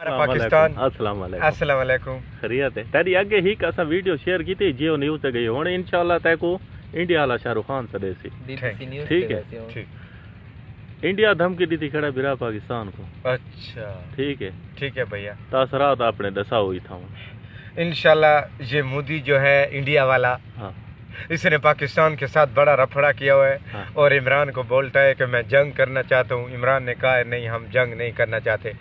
پاکستان السلام علیکم السلام علیکم خیریت ہے تیری اگے ہی اسا ویڈیو شیئر کی تھی جیو نیوز تے گئی ہن انشاءاللہ تے کو انڈیا والا شاہ رخ خان سدے سی ٹھیک ہے انڈیا دھمکی دی تھی کھڑا برا پاکستان کو اچھا ٹھیک ہے بھیا تاثرات آپ نے دسا ہوئی تھا انشاءاللہ یہ مودی جو ہے انڈیا والا اس نے پاکستان کے ساتھ بڑا رفڑا کیا ہوا ہے اور عمران کو بولتا ہے کہ میں جنگ کرنا چاہتا ہوں. عمران نے کہا ہے نہیں ہم جنگ نہیں کرنا چاہتے.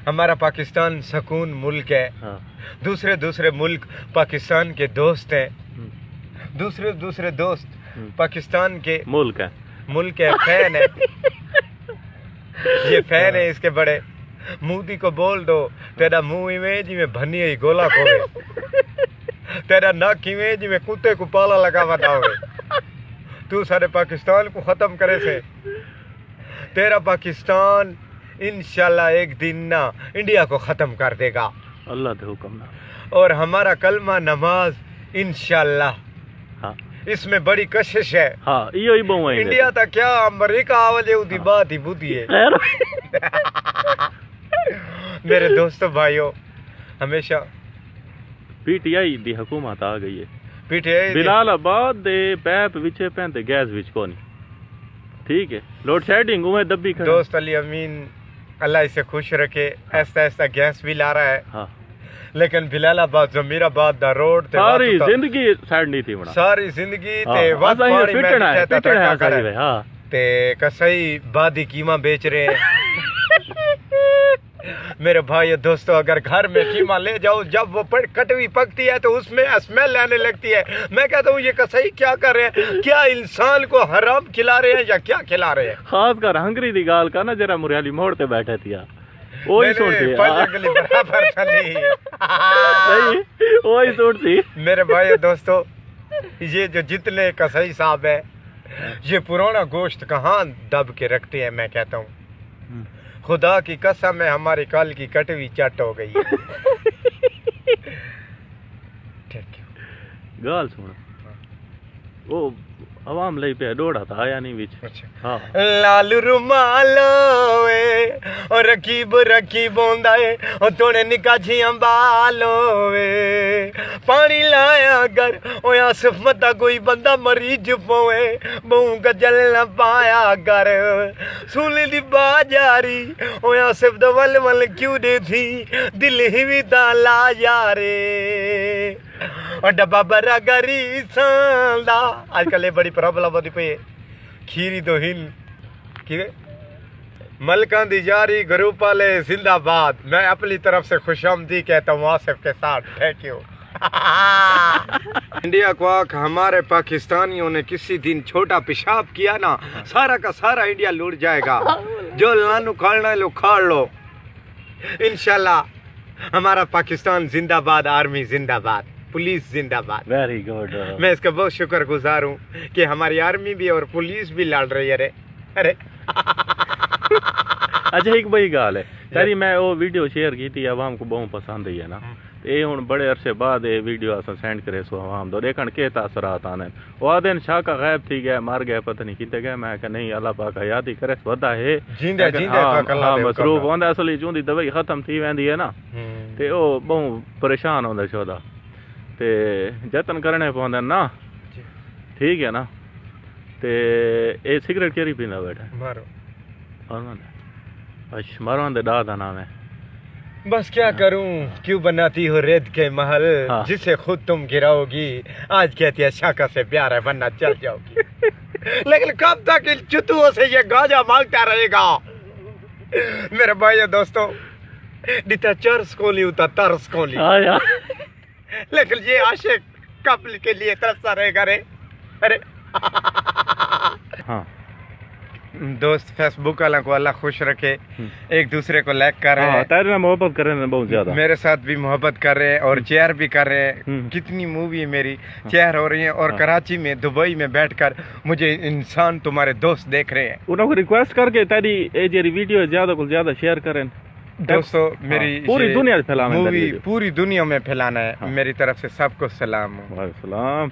ہمارا پاکستان سکون ملک ہے. دوسرے ملک پاکستان کے دوست ہیں. دوسرے دوست پاکستان کے ملک ہے فین ہے. یہ فین ہے اس کے بڑے. مودی کو بول دو تیرا منہ میں جی میں بھنی ہوئی گولا کھوے, تیرا ناک میں جی میں کتے کو پالا لگا بتا ہوئے. تو سارے پاکستان کو ختم کرے سے. تیرا پاکستان انشاءاللہ ایک دن نہ انڈیا کو ختم کر دے گا اللہ کے حکم نہ. اور ہمارا کلمہ نماز انشاءاللہ اس میں بڑی کشش ہے. انڈیا تا کیا امریکہ آوجے اُدھی بات ہی بوتی ہے. میرے دوستو بھائیو ہمیشہ پی ٹی آئی دی حکومت آ گئی ہے. پی ٹی آئی بلال آباد دے پیپ وچے پہنتے گیس وچ کونی ٹھیک ہے لوڈ شیڈنگ ہوئے دبی کھڑا. دوست علی امین اللہ اسے خوش رکھے ایسا گیس بھی لا رہا ہے. لیکن بلال آباد زمیر آباد دا روڈ ساری زندگی سائڈ نہیں تھی بنا ساری زندگی تے وقت پانی میں ٹٹنا کرے تے کسائی بادی قیمہ بیچ رہے ہیں. میرے بھائی دوستو اگر گھر میں قیمہ لے جاؤ جب وہ کٹوی پکتی ہے تو اس میں اسمیل آنے لگتی ہے. میں کہتا ہوں یہ کسائی کیا کر رہے ہیں, کیا انسان کو حرام کھلا رہے ہیں یا کیا کھلا رہے ہیں. خاص کر ہنگری دی گال کا نا جرا مریالی موڑ تے بیٹھے تھی وہی سوچتی وہی سوچتی. میرے بھائی دوستو یہ جو جتنے کسائی صاحب ہے یہ پرانا گوشت کہاں دب کے رکھتے ہیں. میں کہتا ہوں خدا کی قسم ہے ہماری کل کی کٹوی چٹ ہو گئی ہے. گال سونا وہ عوام لئی پہ ڈوڑا تھا آیا نہیں بیچ لال رومالو اور رکیب ہوندا ہے اور توڑے نکا جھیاں بالو پانی لایا گر او آصف متا کوئی بندہ مریض پوے بہوں گجل نہ پایا گر سولی دی باجاری او آصف دا ول کیوں دے تھی دل ہی بھی تالا یارے اور ڈبا برا گری ساندا. آج کل یہ بڑی پرابلم ہوتی پئی ہے. کھیری تو ہل ملکان دی جاری گروپ والے زندہ باد. میں اپنی طرف سے خوش آمدید کہتا ہوں آصف کے ساتھ. Thank you. انڈیا کو آنکھ ہمارے پاکستانیوں نے کسی دن چھوٹا پیشاب کیا نا سارا کا سارا انڈیا لوٹ جائے گا. جو لانو کھاڑنا ہے لو کھاڑ لو. انشاءاللہ ہمارا پاکستان زندہ باد, آرمی زندہ باد, پولیس زندہ باد. Very good. میں اس کا بہت شکر گزار ہوں کہ ہماری آرمی بھی اور پولیس بھی لڑ رہی ہے. ارے اچھا ایک بڑی گال ہے تیری میں وہ ویڈیو شیئر کی تھی عوام کو بہت پسند ہی ہے نا. یہ ہوں بڑے عرصے بعد یہ ویڈیو اصل سینڈ کرے سو عوام دو دیکھن کے تاثرات آنے. وہ آدھے شاہ کا غائب تھی گیا مار گئے پتہ نہیں کیتے گئے. میں کہ نہیں اللہ پاک یاد ہی کرے ودا ہے مصروف ہوندا اصل چوندی دوائی ختم تھی ویندی ہے نا تے او بہت پریشان ہوندا شودا تے جتن کرنے پوندے نا ٹھیک ہے نا. تے اے سگریٹ کیری پیندا بیٹھا مارون دے دادا نام ہے. بس کیا کروں کیوں بناتی ہو ریت کے محل جسے خود تم گراؤ گی. آج کہتی ہے شاکا سے پیار ہے ورنہ چل جاؤ گی. لیکن کب تک ان چتوؤں سے یہ گاجا مانگتا رہے گا. میرے بھائی دوستو دیتا چرس کو لی ہوتا ترس کو لی لیکن یہ عاشق قبل کے لیے ترستا رہے گا. ارے دوست فیس بک والا کو اللہ خوش رکھے, ایک دوسرے کو لائک کر رہے ہیں, تیرے محبت کر رہے ہیں بہت زیادہ, میرے ساتھ بھی محبت کر رہے ہیں اور چیئر بھی کر رہے ہیں. کتنی مووی میری چیئر ہو رہی ہیں اور کراچی میں دبئی میں بیٹھ کر مجھے انسان تمہارے دوست دیکھ رہے ہیں. انہوں کو ریکویسٹ کر کے تیری ویڈیو زیادہ کو زیادہ شیئر کریں دوستو. میری پوری دنیا مووی پوری دنیا میں پھیلانا ہے. میری طرف سے سب کو سلام. وعلیکم السلام.